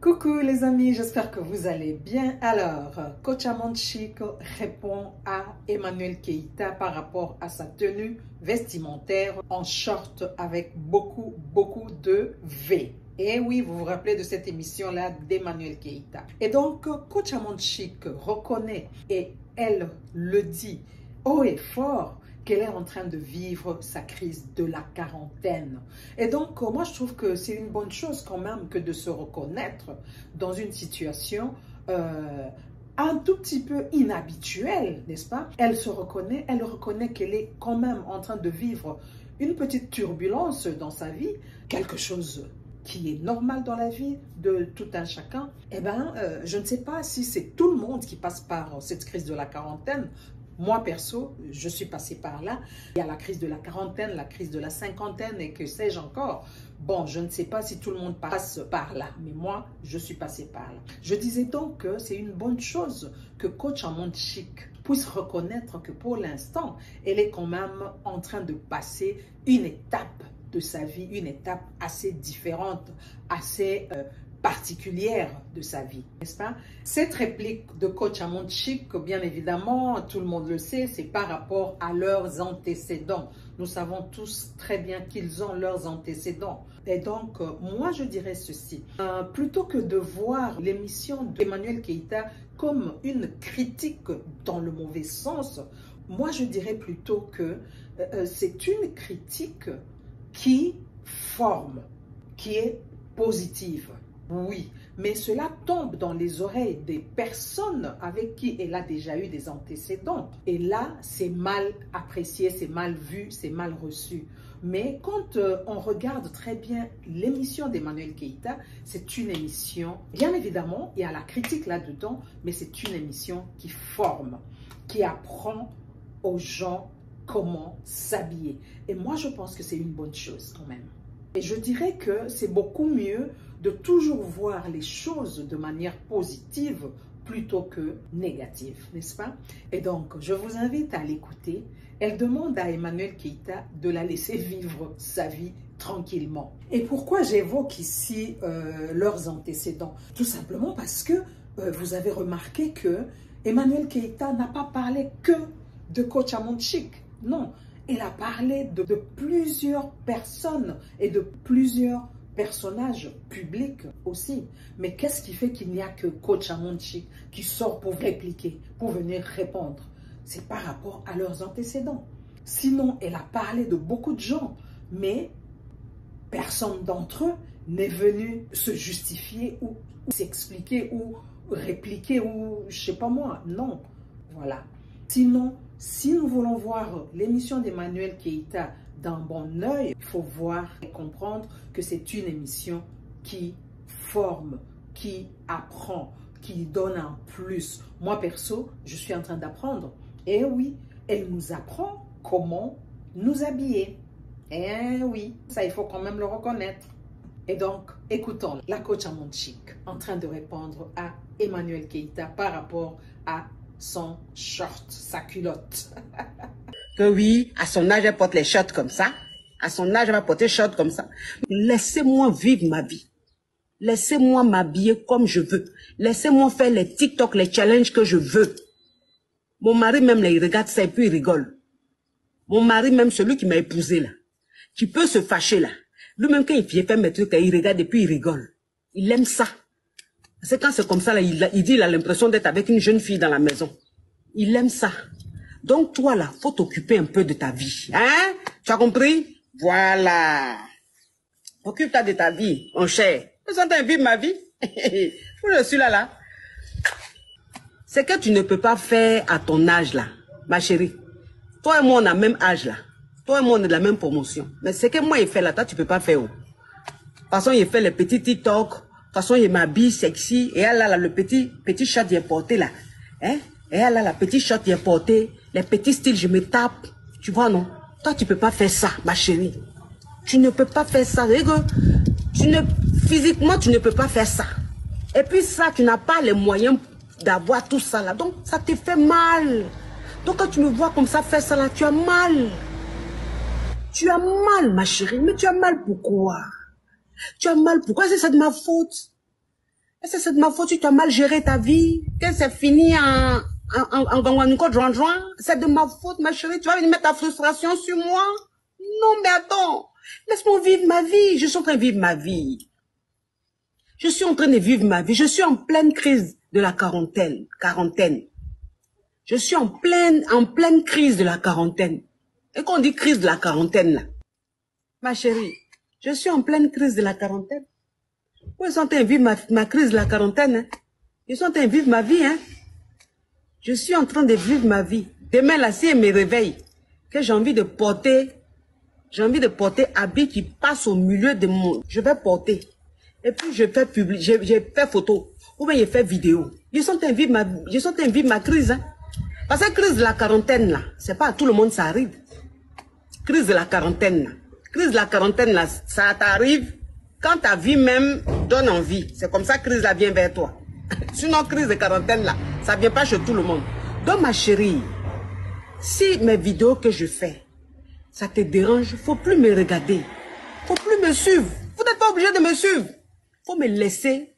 Coucou les amis, j'espère que vous allez bien. Alors, Coach Amonchik répond à Emmanuel Keïta par rapport à sa tenue vestimentaire en short avec beaucoup de V. Et oui, vous vous rappelez de cette émission-là d'Emmanuel Keïta. Et donc, Coach Amonchik reconnaît, et elle le dit haut et fort, qu'elle est en train de vivre sa crise de la quarantaine. Et donc, moi, je trouve que c'est une bonne chose quand même que de se reconnaître dans une situation un tout petit peu inhabituelle, n'est-ce pas? Elle reconnaît qu'elle est quand même en train de vivre une petite turbulence dans sa vie, quelque chose qui est normal dans la vie de tout un chacun. Eh bien, je ne sais pas si c'est tout le monde qui passe par cette crise de la quarantaine. Moi, perso, je suis passée par là. Il y a la crise de la quarantaine, la crise de la cinquantaine et que sais-je encore. Bon, je ne sais pas si tout le monde passe par là, mais moi, je suis passée par là. Je disais donc que c'est une bonne chose que Coach Amonchik puisse reconnaître que pour l'instant, elle est quand même en train de passer une étape de sa vie, une étape assez différente, assez particulière de sa vie, n'est-ce pas? Cette réplique de Coach Amonchik, bien évidemment, tout le monde le sait, c'est par rapport à leurs antécédents. Nous savons tous très bien qu'ils ont leurs antécédents. Et donc, moi, je dirais ceci. Plutôt que de voir l'émission d'Emmanuel Keïta comme une critique dans le mauvais sens, moi, je dirais plutôt que c'est une critique qui forme, qui est positive. Oui, mais cela tombe dans les oreilles des personnes avec qui elle a déjà eu des antécédents. Et là, c'est mal apprécié, c'est mal vu, c'est mal reçu. Mais quand on regarde très bien l'émission d'Emmanuel Keïta, c'est une émission, bien évidemment, il y a la critique là-dedans, mais c'est une émission qui forme, qui apprend aux gens comment s'habiller. Et moi, je pense que c'est une bonne chose quand même. Et je dirais que c'est beaucoup mieux de toujours voir les choses de manière positive plutôt que négative, n'est-ce pas? Et donc, je vous invite à l'écouter. Elle demande à Emmanuel Keïta de la laisser vivre sa vie tranquillement. Et pourquoi j'évoque ici leurs antécédents? Tout simplement parce que vous avez remarqué que Emmanuel Keïta n'a pas parlé que de Coach Amonchik. Non, elle a parlé de plusieurs personnes et de plusieurs personnages publics aussi. Mais qu'est-ce qui fait qu'il n'y a que Coach Amonchik qui sort pour répliquer, pour venir répondre? C'est par rapport à leurs antécédents. Sinon, elle a parlé de beaucoup de gens, mais personne d'entre eux n'est venu se justifier ou s'expliquer ou répliquer ou je sais pas moi. Non, voilà. Sinon, si nous voulons voir l'émission d'Emmanuel Keïta d'un bon œil, il faut voir et comprendre que c'est une émission qui forme, qui apprend, qui donne un plus. Moi, perso, je suis en train d'apprendre. Et oui, elle nous apprend comment nous habiller. Et oui, ça, il faut quand même le reconnaître. Et donc, écoutons la coach Amonchik en train de répondre à Emmanuel Keïta par rapport à son short, sa culotte. Que oui, à son âge, elle porte les shorts comme ça. À son âge, elle va porter shorts comme ça. Laissez-moi vivre ma vie. Laissez-moi m'habiller comme je veux. Laissez-moi faire les TikTok, les challenges que je veux. Mon mari même, là, il regarde ça et puis il rigole. Mon mari même, celui qui m'a épousé là, qui peut se fâcher là. Lui-même, quand il fait mes trucs, il regarde et puis il rigole. Il aime ça. C'est quand c'est comme ça, là, il dit il a l'impression d'être avec une jeune fille dans la maison. Il aime ça. Donc toi là, faut t'occuper un peu de ta vie. Hein? Tu as compris? Voilà. Occupe-toi de ta vie, mon cher. Vous entendez vivre ma vie? Je suis là. C'est que tu ne peux pas faire à ton âge là, ma chérie. Toi et moi, on a le même âge là. Toi et moi, on est de la même promotion. Mais c'est que moi, il fait là, toi, tu peux pas faire. De toute façon, il fait les petits TikTok. De toute façon, il m'habille sexy. Et elle a le petit shot, il est porté là. Hein? Et elle a la petite shot, il est porté. Les petits styles, je me tape. Tu vois, non? Toi, tu peux pas faire ça, ma chérie. Tu ne peux pas faire ça. Physiquement, tu ne peux pas faire ça. Et puis ça, tu n'as pas les moyens d'avoir tout ça là. Donc, ça te fait mal. Donc, quand tu me vois comme ça faire ça là, tu as mal. Tu as mal, ma chérie. Mais tu as mal pourquoi? Tu as mal pourquoi? C'est ça de ma faute. C'est de ma faute, tu as mal géré ta vie, que c'est fini c'est de ma faute, ma chérie, tu vas venir mettre ta frustration sur moi? Non, mais attends, laisse-moi vivre ma vie, je suis en train de vivre ma vie. Je suis en train de vivre ma vie, je suis en pleine crise de la quarantaine. Je suis en pleine crise de la quarantaine. Et quand on dit crise de la quarantaine, là, ma chérie, je suis en pleine crise de la quarantaine. Vous êtes en train de vivre ma crise de la quarantaine, hein? Je suis en train de vivre ma vie, hein? Je suis en train de vivre ma vie. Demain, là, si elle me réveille, que j'ai envie de porter habit qui passe au milieu de mon... Je vais porter. Et puis, je fais public, j'ai fait photo. Ou bien, j'ai fait vidéo. Je suis en train de vivre ma crise, hein? Parce que crise de la quarantaine, là, c'est pas à tout le monde ça arrive. Crise de la quarantaine, là. Crise de la quarantaine, là, ça t'arrive quand ta vie même donne envie. C'est comme ça que crise, là, vient vers toi. Sinon, crise de quarantaine, là, ça vient pas chez tout le monde. Donc, ma chérie, si mes vidéos que je fais, ça te dérange, faut plus me regarder. Faut plus me suivre. Vous n'êtes pas obligé de me suivre. Faut me laisser